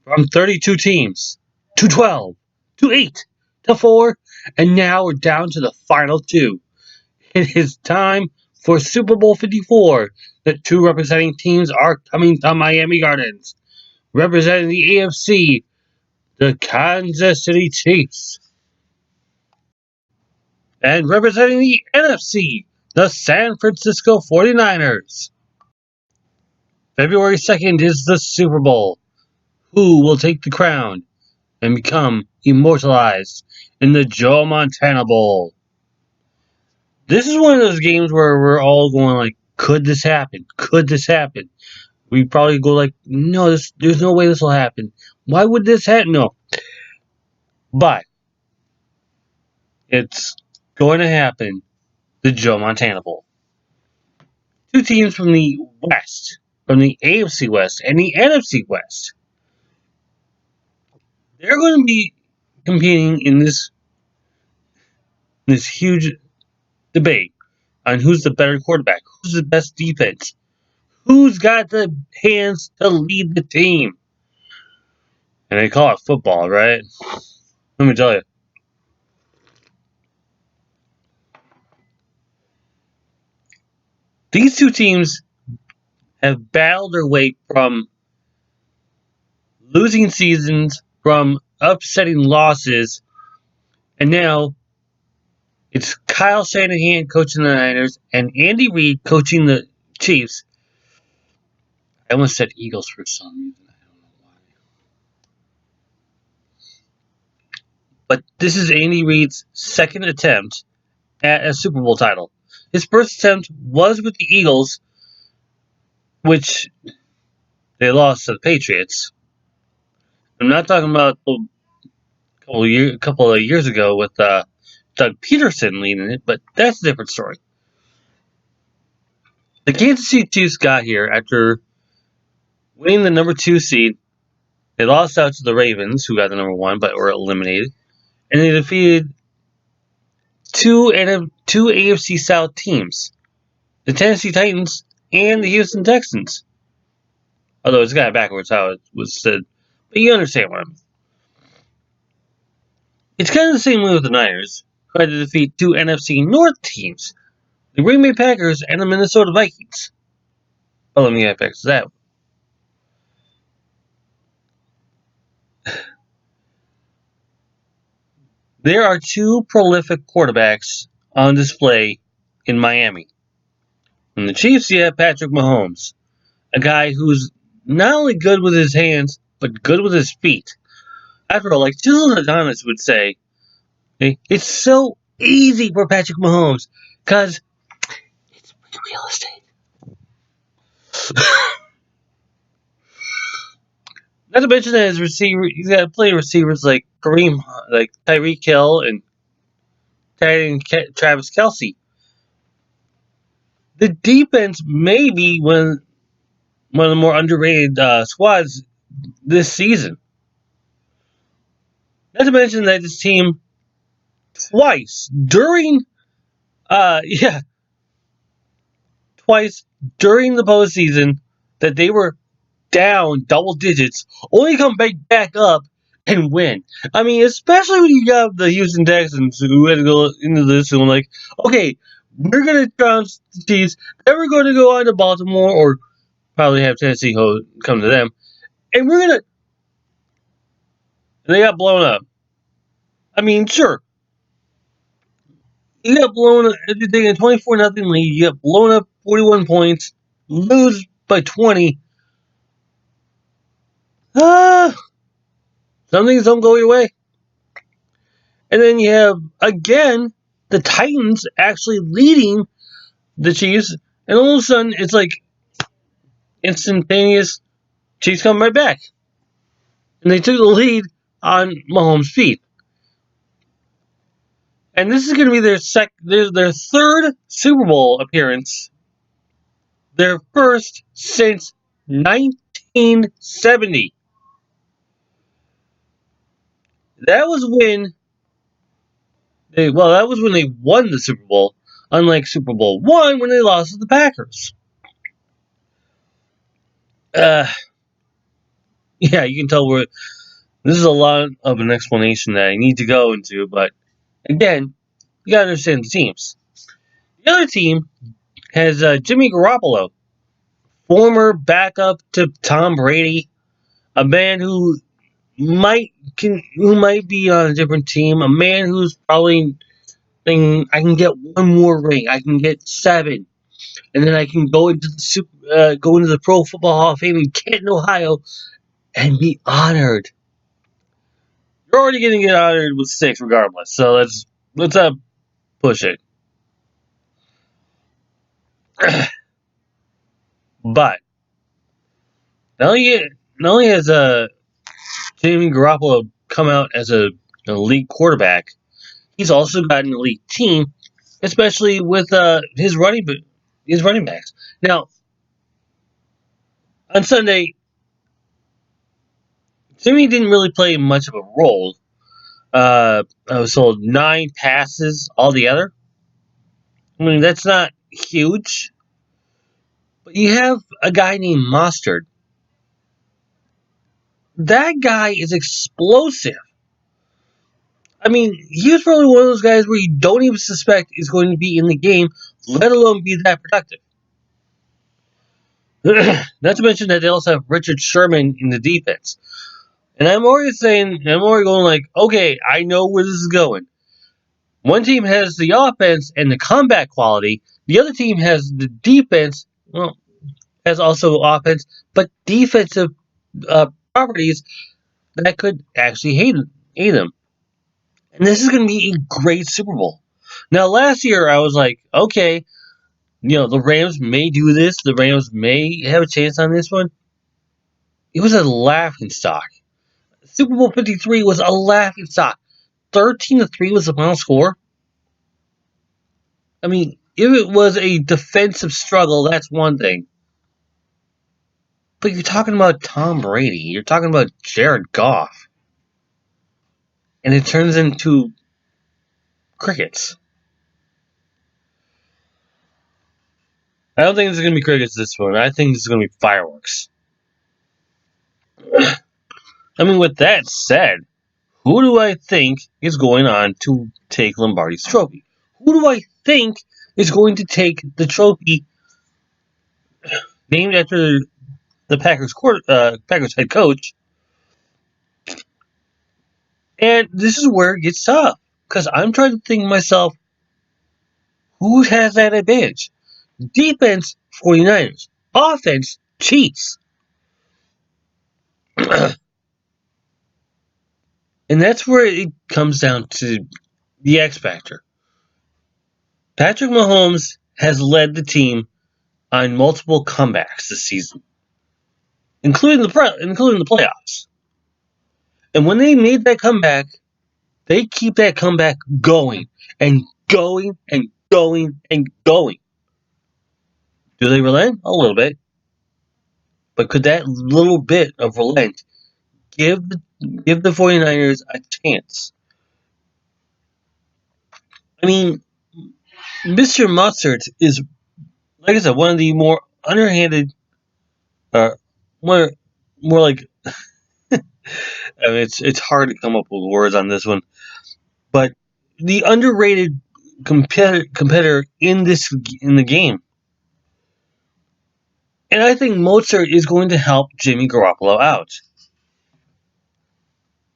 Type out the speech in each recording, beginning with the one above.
from 32 teams to 12 to 8 to 4, and now we're down to the final two. It is time for Super Bowl 54. The two representing teams are coming to Miami Gardens. Representing the AFC, the Kansas City Chiefs. And representing the NFC, the San Francisco 49ers. February 2nd is the Super Bowl. Who will take the crown and become immortalized in the Joe Montana Bowl? This is one of those games where we're all going like, could this happen? Could this happen? We probably go like, no, there's no way this will happen. Why would this happen? No. But it's going to happen. The Joe Montana Bowl. Two teams from the West, from the AFC West and the NFC West. They're going to be competing in this huge debate on who's the better quarterback, who's the best defense, who's got the hands to lead the team. And they call it football, right? Let me tell you. These two teams have battled their way from losing seasons, from upsetting losses, and now it's Kyle Shanahan coaching the Niners and Andy Reid coaching the Chiefs. I almost said Eagles for some reason. I don't know why. But this is Andy Reid's second attempt at a Super Bowl title. His first attempt was with the Eagles, which they lost to the Patriots. I'm not talking about a couple of years ago with Doug Peterson leading it, but that's a different story. The Kansas City Chiefs got here after winning the number 2 seed. They lost out to the Ravens, who got the number 1, but were eliminated. And they defeated two AFC South teams, the Tennessee Titans and the Houston Texans. Although it's kind of backwards how it was said, but you understand what I mean. It's kind of the same way with the Niners, who had to defeat two NFC North teams, the Green Bay Packers and the Minnesota Vikings. Oh, let me get back to that. There are two prolific quarterbacks on display in Miami. In the Chiefs, you have Patrick Mahomes, a guy who's not only good with his hands, but good with his feet. After all, like Jill Adonis would say, it's so easy for Patrick Mahomes because it's real estate. Not to mention that his receiver, he's got to play receivers like Kareem, like Tyreek Hill and Travis Kelce. The defense may be one of the more underrated squads this season. Not to mention that this team twice during the postseason that they were down double digits, only come back up and win. I mean, especially when you got the Houston Texans who had to go into this and like, okay, we're gonna trounce the Chiefs, then we're gonna go on to Baltimore or probably have Tennessee come to them, and we're gonna. And they got blown up. I mean, sure. You got blown up. If you're taking a 24-0 lead, you got blown up 41 points, lose by 20. Some things don't go your way. And then you have, again, the Titans actually leading the Chiefs, and all of a sudden, it's like instantaneous. Chiefs come right back. And they took the lead on Mahomes' feet. And this is going to be their third Super Bowl appearance. Their first since 1970. That was when they won the Super Bowl, unlike Super Bowl I when they lost to the Packers. Yeah, you can tell this is a lot of an explanation that I need to go into, but again, you gotta understand the teams. The other team has Jimmy Garoppolo, former backup to Tom Brady, a man who might be on a different team, a man who's probably thinking, I can get one more ring, I can get 7, and then I can go into the Pro Football Hall of Fame in Canton, Ohio, and be honored. You're already going to get honored with 6 regardless, so let's push it. But not only has Jimmy Garoppolo come out as an elite quarterback, he's also got an elite team, especially with his running backs. Now, on Sunday, Jimmy didn't really play much of a role. I was told 9 passes altogether. I mean, that's not huge, but you have a guy named Mostert. That guy is explosive. I mean, he was probably one of those guys where you don't even suspect is going to be in the game, let alone be that productive. Not to mention that they also have Richard Sherman in the defense. And I'm already going like, okay, I know where this is going. One team has the offense and the combat quality. The other team has the defense, well, has also offense, but defensive properties that could actually hate them. And this is going to be a great Super Bowl. Now, last year I was like, okay, the Rams may do this. The Rams may have a chance on this one. It was a laughing stock. Super Bowl 53 was a laughing stock. 13-3 was the final score. I mean, if it was a defensive struggle, that's one thing. But you're talking about Tom Brady. You're talking about Jared Goff. And it turns into crickets. I don't think it's going to be crickets this one. I think it's going to be fireworks. I mean, with that said, who do I think is going on to take Lombardi's trophy? Who do I think is going to take the trophy named after the Packers head coach? And this is where it gets tough. Because I'm trying to think to myself, who has that advantage? Defense, 49ers. Offense, Chiefs. And that's where it comes down to the X Factor. Patrick Mahomes has led the team on multiple comebacks this season, including the playoffs. And when they made that comeback, they keep that comeback going and going and going and going. Do they relent? A little bit. But could that little bit of relent give the 49ers a chance? I mean, Mr. Mustard is, like I said, one of the more underhanded, more like. I mean, it's hard to come up with words on this one, but the underrated competitor in the game, and I think Mozart is going to help Jimmy Garoppolo out.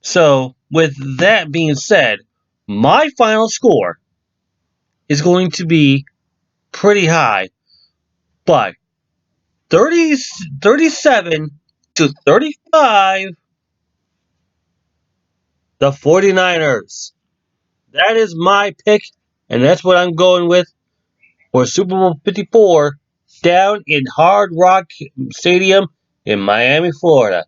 So, with that being said, my final score is going to be pretty high, but 37-35, the 49ers. That is my pick, and that's what I'm going with for Super Bowl 54 down in Hard Rock Stadium in Miami, Florida.